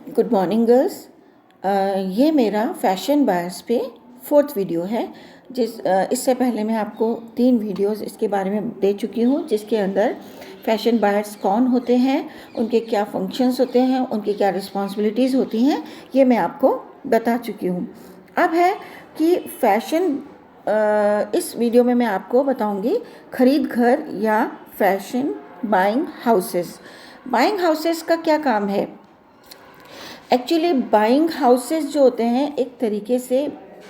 Good morning girls. ये मेरा fashion buyers पे 4th वीडियो है। इससे पहले मैं आपको 3 वीडियोस इसके बारे में दे चुकी हूँ, जिसके अंदर फैशन बायर्स कौन होते हैं, उनके क्या फंक्शंस होते हैं, उनकी क्या रिस्पॉन्सिबिलिटीज़ होती हैं, ये मैं आपको बता चुकी हूँ। अब है कि इस वीडियो में मैं आपको बताऊँगी खरीद घर या fashion buying houses. Buying houses का क्या काम है? एक्चुअली बाइंग हाउसेस जो होते हैं एक तरीके से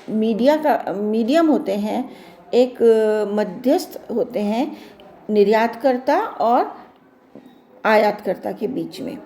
मीडियम होते हैं, एक मध्यस्थ होते हैं निर्यातकर्ता और आयातकर्ता के बीच में।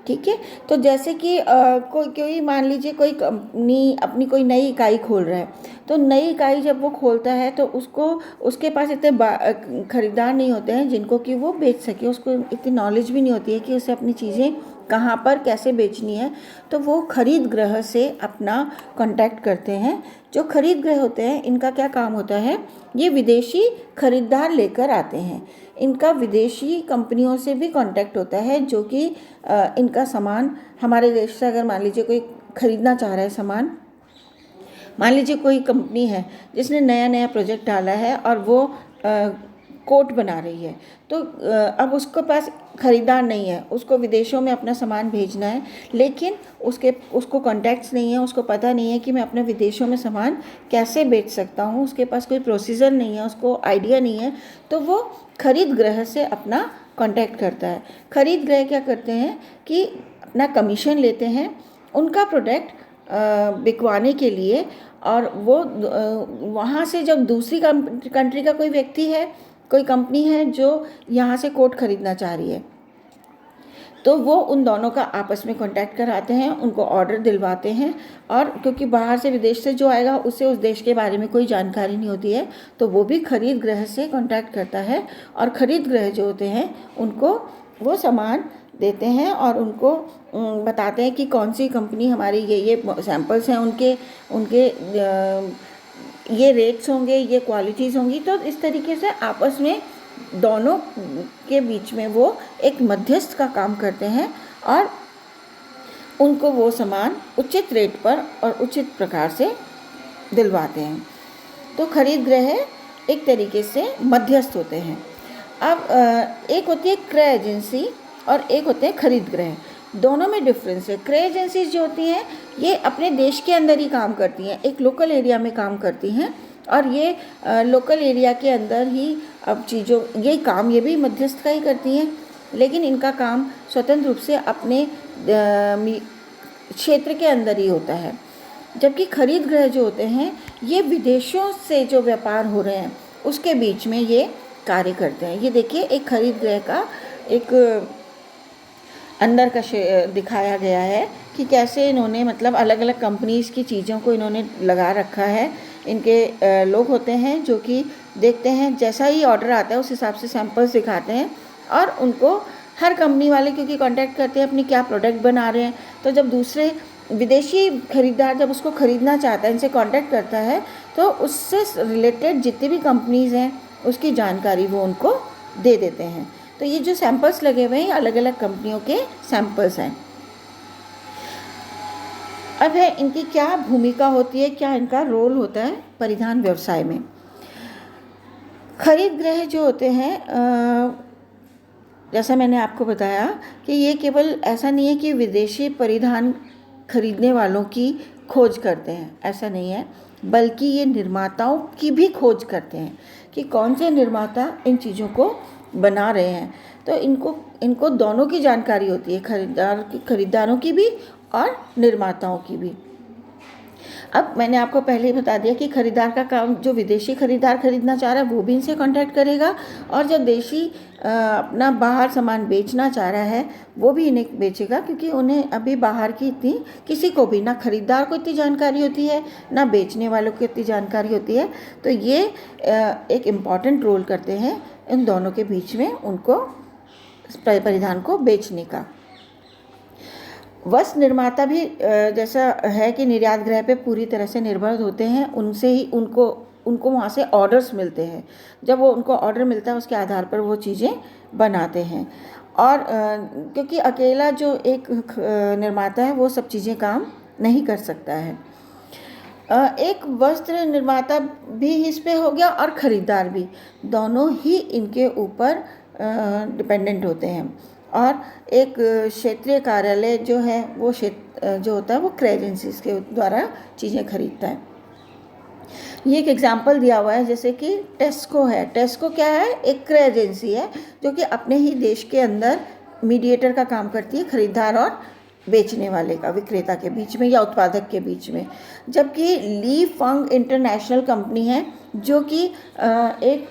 ठीक है, तो जैसे कि कोई मान लीजिए कोई कंपनी अपनी कोई नई इकाई खोल रहा है, तो नई इकाई जब वो खोलता है तो उसके पास इतने खरीदार नहीं होते हैं जिनको कि वो बेच सके। उसको इतनी नॉलेज भी नहीं होती है कि उसे अपनी चीज़ें कहाँ पर कैसे बेचनी है, तो वो खरीद गृह से अपना कांटेक्ट करते हैं। जो खरीद गृह होते हैं इनका क्या काम होता है, ये विदेशी खरीदार लेकर आते हैं। इनका विदेशी कंपनियों से भी कांटेक्ट होता है, जो कि इनका सामान हमारे देश से अगर मान लीजिए कोई खरीदना चाह रहा है सामान, मान लीजिए कोई कंपनी है जिसने नया प्रोजेक्ट डाला है और वो कोट बना रही है, तो अब उसके पास ख़रीदार नहीं है, उसको विदेशों में अपना सामान भेजना है, लेकिन उसको कॉन्टैक्ट्स नहीं है, उसको पता नहीं है कि मैं अपने विदेशों में सामान कैसे बेच सकता हूँ, उसके पास कोई प्रोसीजर नहीं है, उसको आइडिया नहीं है, तो वो खरीद गृह से अपना कांटेक्ट करता है। खरीद गृह क्या करते हैं कि अपना कमीशन लेते हैं उनका प्रोडक्ट बिकवाने के लिए, और वो वहाँ से जब दूसरी कंट्री का कोई व्यक्ति है, कोई कंपनी है जो यहाँ से कोट खरीदना चाह रही है, तो वो उन दोनों का आपस में कांटेक्ट कराते हैं, उनको ऑर्डर दिलवाते हैं। और क्योंकि बाहर से विदेश से जो आएगा उसे उस देश के बारे में कोई जानकारी नहीं होती है, तो वो भी खरीद गृह से कांटेक्ट करता है, और खरीद गृह जो होते हैं उनको वो सामान देते हैं और उनको बताते हैं कि कौन सी कंपनी हमारी ये सैम्पल्स हैं, उनके ये रेट्स होंगे, ये क्वालिटीज़ होंगी। तो इस तरीके से आपस में दोनों के बीच में वो एक मध्यस्थ का काम करते हैं और उनको वो सामान उचित रेट पर और उचित प्रकार से दिलवाते हैं। तो खरीद गृह एक तरीके से मध्यस्थ होते हैं। अब एक होती है क्रय एजेंसी और एक होते हैं खरीद गृह। दोनों में डिफरेंस है। क्रय एजेंसीज जो होती हैं ये अपने देश के अंदर ही काम करती हैं, एक लोकल एरिया में काम करती हैं, और ये लोकल एरिया के अंदर ही अब ये भी मध्यस्थ का ही करती हैं, लेकिन इनका काम स्वतंत्र रूप से अपने क्षेत्र के अंदर ही होता है। जबकि खरीद गृह जो होते हैं ये विदेशों से जो व्यापार हो रहे हैं उसके बीच में ये कार्य करते हैं। ये देखिए एक खरीद गृह का एक अंदर का दिखाया गया है कि कैसे इन्होंने मतलब अलग अलग कंपनीज़ की चीज़ों को इन्होंने लगा रखा है। इनके लोग होते हैं जो कि देखते हैं, जैसा ही ऑर्डर आता है उस हिसाब से सैंपल्स दिखाते हैं, और उनको हर कंपनी वाले क्योंकि कांटेक्ट करते हैं अपनी क्या प्रोडक्ट बना रहे हैं, तो जब दूसरे विदेशी खरीदार जब उसको ख़रीदना चाहता है, इनसे कांटेक्ट करता है, तो उससे रिलेटेड जितनी भी कंपनीज़ हैं उसकी जानकारी वो उनको दे देते हैं। तो ये जो सैंपल्स लगे हुए हैं अलग अलग कंपनियों के सैंपल्स हैं। अब है इनकी क्या भूमिका होती है, क्या इनका रोल होता है परिधान व्यवसाय में। खरीद गृह जो होते हैं जैसा मैंने आपको बताया कि ये केवल ऐसा नहीं है कि विदेशी परिधान खरीदने वालों की खोज करते हैं, ऐसा नहीं है, बल्कि ये निर्माताओं की भी खोज करते हैं कि कौन से निर्माता इन चीज़ों को बना रहे हैं। तो इनको दोनों की जानकारी होती है, खरीदारों की भी और निर्माताओं की भी। अब मैंने आपको पहले ही बता दिया कि खरीदार का काम, जो विदेशी खरीदार खरीदना चाह रहा है वो भी इनसे कांटेक्ट करेगा, और जो देशी अपना बाहर सामान बेचना चाह रहा है वो भी इन्हें बेचेगा, क्योंकि उन्हें अभी बाहर की इतनी किसी को भी, ना खरीदार को इतनी जानकारी होती है ना बेचने वालों को इतनी जानकारी होती है। तो ये एक इम्पॉर्टेंट रोल करते हैं इन दोनों के बीच में, उनको परिधान को बेचने का। वस्त्र निर्माता भी जैसा है कि निर्यात गृह पे पूरी तरह से निर्भर होते हैं, उनसे ही उनको वहाँ से ऑर्डर्स मिलते हैं। जब वो उनको ऑर्डर मिलता है उसके आधार पर वो चीज़ें बनाते हैं। और क्योंकि अकेला जो एक निर्माता है वो सब चीज़ें काम नहीं कर सकता है। एक वस्त्र निर्माता भी इस पे हो गया और ख़रीदार भी, दोनों ही इनके ऊपर डिपेंडेंट होते हैं। और एक क्षेत्रीय कार्यालय जो है वो जो होता है वो क्रय एजेंसीज के द्वारा चीज़ें खरीदता है। ये एक एग्जाम्पल दिया हुआ है, जैसे कि टेस्को है। टेस्को क्या है? एक क्रय एजेंसी है जो कि अपने ही देश के अंदर मीडिएटर का काम करती है खरीदार और बेचने वाले का, विक्रेता के बीच में या उत्पादक के बीच में। जबकि ली फंग इंटरनेशनल कंपनी है जो कि एक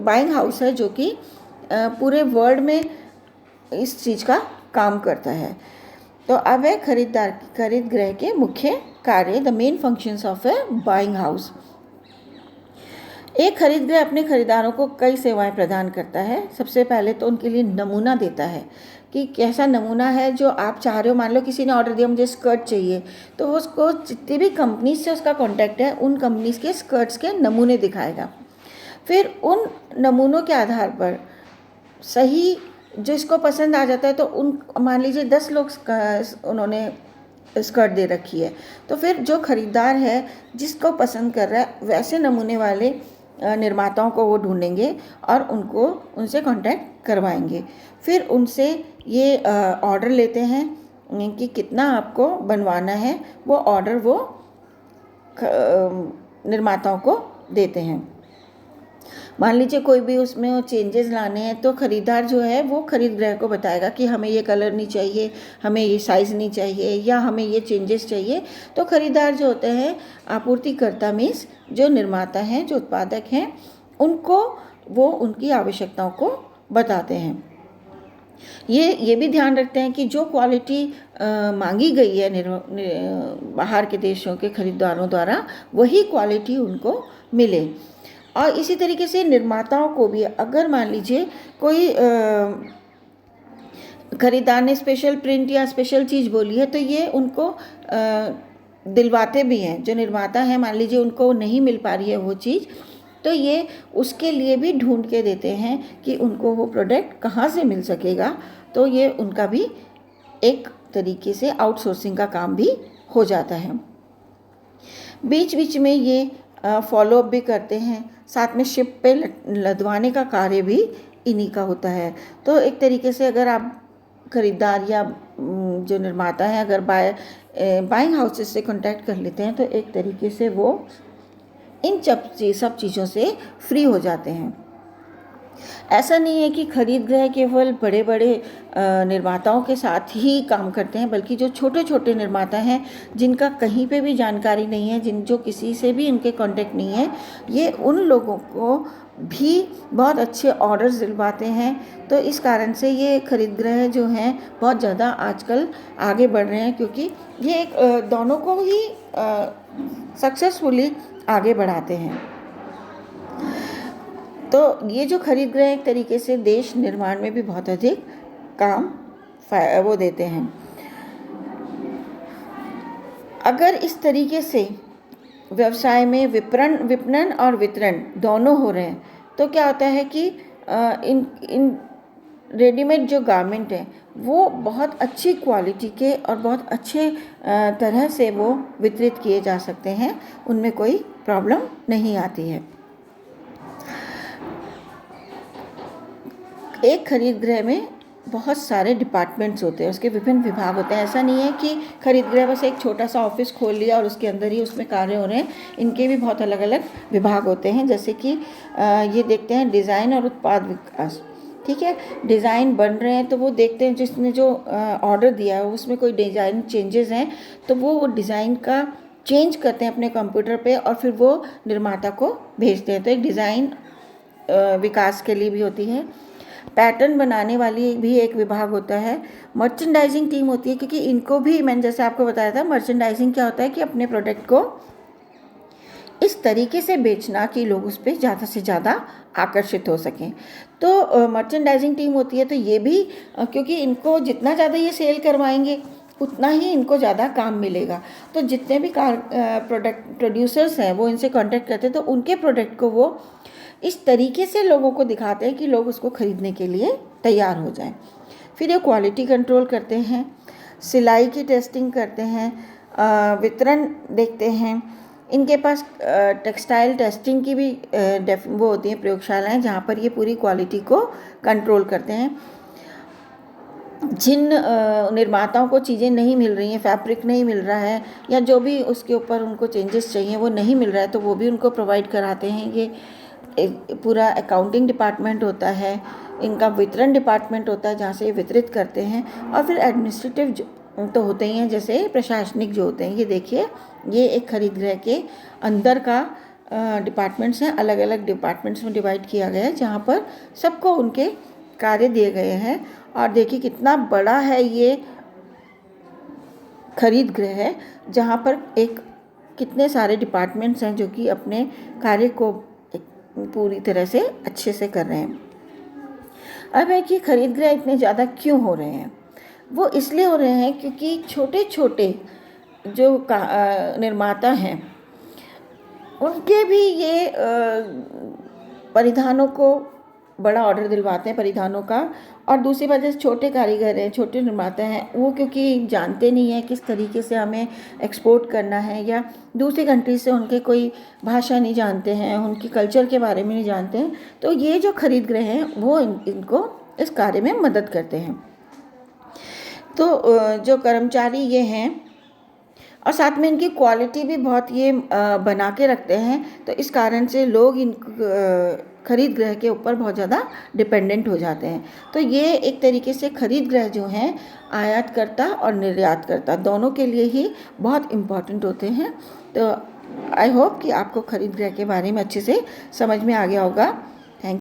बाइंग हाउस है जो कि पूरे वर्ल्ड में इस चीज़ का काम करता है। तो अब है खरीद गृह के मुख्य कार्य, the main functions of A buying house. एक खरीद गृह अपने खरीदारों को कई सेवाएं प्रदान करता है। सबसे पहले तो उनके लिए नमूना देता है कि कैसा नमूना है जो आप चाह रहे हो। मान लो किसी ने ऑर्डर दिया मुझे स्कर्ट चाहिए, तो वो उसको जितनी भी कंपनी से उसका कॉन्टैक्ट है उन कंपनीज के स्कर्ट्स के नमूने दिखाएगा। फिर उन नमूनों के आधार पर सही जो इसको पसंद आ जाता है, तो उन मान लीजिए 10 लोग उन्होंने स्कर्ट दे रखी है, तो फिर जो ख़रीदार है जिसको पसंद कर रहा है वैसे नमूने वाले निर्माताओं को वो ढूंढेंगे और उनसे कांटेक्ट करवाएंगे। फिर उनसे ये ऑर्डर लेते हैं कि कितना आपको बनवाना है। वो ऑर्डर वो निर्माताओं को देते हैं। मान लीजिए कोई भी उसमें चेंजेस लाने हैं, तो ख़रीदार जो है वो खरीद गृह को बताएगा कि हमें ये कलर नहीं चाहिए, हमें ये साइज़ नहीं चाहिए, या हमें ये चेंजेस चाहिए। तो ख़रीदार जो होते हैं, आपूर्तिकर्ता मीन्स जो निर्माता हैं, जो उत्पादक हैं, उनको वो उनकी आवश्यकताओं को बताते हैं। ये भी ध्यान रखते हैं कि जो क्वालिटी मांगी गई है बाहर के देशों के खरीदारों द्वारा, वही क्वालिटी उनको मिले। और इसी तरीके से निर्माताओं को भी, अगर मान लीजिए कोई खरीदार ने स्पेशल प्रिंट या स्पेशल चीज़ बोली है, तो ये उनको दिलवाते भी हैं। जो निर्माता है, मान लीजिए उनको नहीं मिल पा रही है वो चीज़, तो ये उसके लिए भी ढूंढ के देते हैं कि उनको वो प्रोडक्ट कहाँ से मिल सकेगा। तो ये उनका भी एक तरीके से आउटसोर्सिंग का काम भी हो जाता है। बीच बीच में ये फॉलोअप भी करते हैं, साथ में शिप पे लदवाने का कार्य भी इन्हीं का होता है। तो एक तरीके से अगर आप खरीदार या जो निर्माता है अगर बाइंग हाउसेस से कांटेक्ट कर लेते हैं, तो एक तरीके से वो इन सब चीज़ों से फ्री हो जाते हैं। ऐसा नहीं है कि खरीद गृह केवल बड़े बड़े निर्माताओं के साथ ही काम करते हैं, बल्कि जो छोटे छोटे निर्माता हैं जिनका कहीं पे भी जानकारी नहीं है, जो किसी से भी इनके कांटेक्ट नहीं है, ये उन लोगों को भी बहुत अच्छे ऑर्डर्स दिलवाते हैं। तो इस कारण से ये खरीद गृह जो हैं बहुत ज़्यादा आजकल आगे बढ़ रहे हैं, क्योंकि ये एक दोनों को ही सक्सेसफुली आगे बढ़ाते हैं। तो ये जो खरीद गृह एक तरीके से देश निर्माण में भी बहुत अधिक काम वो देते हैं। अगर इस तरीके से व्यवसाय में विपणन और वितरण दोनों हो रहे हैं, तो क्या होता है कि इन रेडीमेड जो गारमेंट हैं वो बहुत अच्छी क्वालिटी के और बहुत अच्छे तरह से वो वितरित किए जा सकते हैं, उनमें कोई प्रॉब्लम नहीं आती है। एक खरीद गृह में बहुत सारे डिपार्टमेंट्स होते हैं, उसके विभिन्न विभाग होते हैं। ऐसा नहीं है कि खरीद गृह बस एक छोटा सा ऑफिस खोल लिया और उसके अंदर ही उसमें कार्य हो रहे हैं। इनके भी बहुत अलग अलग विभाग होते हैं। जैसे कि ये देखते हैं डिज़ाइन और उत्पाद विकास। ठीक है, डिज़ाइन बन रहे हैं तो वो देखते हैं जिसने जो ऑर्डर दिया है उसमें कोई डिज़ाइन चेंजेस हैं, तो वो डिज़ाइन का चेंज करते हैं अपने कंप्यूटर पे और फिर वो निर्माता को भेजते हैं। तो एक डिज़ाइन विकास के लिए भी होती है। पैटर्न बनाने वाली भी एक विभाग होता है। मर्चेंडाइजिंग टीम होती है, क्योंकि इनको भी मैंने जैसे आपको बताया था, मर्चेंडाइजिंग क्या होता है कि अपने प्रोडक्ट को इस तरीके से बेचना कि लोग उस पर ज़्यादा से ज़्यादा आकर्षित हो सकें। तो मर्चेंडाइजिंग टीम होती है। तो ये भी क्योंकि इनको जितना ज़्यादा ये सेल करवाएंगे उतना ही इनको ज़्यादा काम मिलेगा। तो जितने भी प्रोडक्ट प्रोड्यूसर्स हैं वो इनसे कांटेक्ट करते हैं, तो उनके प्रोडक्ट को वो इस तरीके से लोगों को दिखाते हैं कि लोग उसको खरीदने के लिए तैयार हो जाएं। फिर ये क्वालिटी कंट्रोल करते हैं, सिलाई की टेस्टिंग करते हैं, वितरण देखते हैं। इनके पास टेक्सटाइल टेस्टिंग की भी वो होती हैं प्रयोगशालाएं, जहाँ पर ये पूरी क्वालिटी को कंट्रोल करते हैं। जिन निर्माताओं को चीज़ें नहीं मिल रही हैं, फैब्रिक नहीं मिल रहा है या जो भी उसके ऊपर उनको चेंजेस चाहिए वो नहीं मिल रहा है, तो वो भी उनको प्रोवाइड कराते हैं। ये पूरा अकाउंटिंग डिपार्टमेंट होता है, इनका वितरण डिपार्टमेंट होता है जहाँ से ये वितरित करते हैं, और फिर एडमिनिस्ट्रेटिव तो होते ही हैं, जैसे प्रशासनिक जो होते हैं। ये देखिए, ये एक खरीद गृह के अंदर का डिपार्टमेंट्स हैं, अलग अलग डिपार्टमेंट्स में डिवाइड किया गया है, जहाँ पर सबको उनके कार्य दिए गए हैं। और देखिए कितना बड़ा है ये खरीद गृह है, जहाँ पर एक कितने सारे डिपार्टमेंट्स हैं जो कि अपने कार्य को पूरी तरह से अच्छे से कर रहे हैं। अब है कि खरीद गृह इतने ज़्यादा क्यों हो रहे हैं? वो इसलिए हो रहे हैं क्योंकि छोटे छोटे जो निर्माता हैं उनके भी ये परिधानों को बड़ा ऑर्डर दिलवाते हैं परिधानों का। और दूसरी बात, जैसे छोटे कारीगर हैं, छोटे निर्माता हैं, वो क्योंकि जानते नहीं हैं किस तरीके से हमें एक्सपोर्ट करना है, या दूसरी कंट्री से उनके कोई भाषा नहीं जानते हैं, उनकी कल्चर के बारे में नहीं जानते हैं, तो ये जो खरीद गृह हैं वो इनको इस कार्य में मदद करते हैं। तो जो कर्मचारी ये हैं, और साथ में इनकी क्वालिटी भी बहुत ये बना के रखते हैं, तो इस कारण से लोग इन खरीद गृह के ऊपर बहुत ज़्यादा डिपेंडेंट हो जाते हैं। तो ये एक तरीके से खरीद गृह जो हैं आयातकर्ता और निर्यातकर्ता दोनों के लिए ही बहुत इम्पॉर्टेंट होते हैं। तो आई होप कि आपको खरीद गृह के बारे में अच्छे से समझ में आ गया होगा।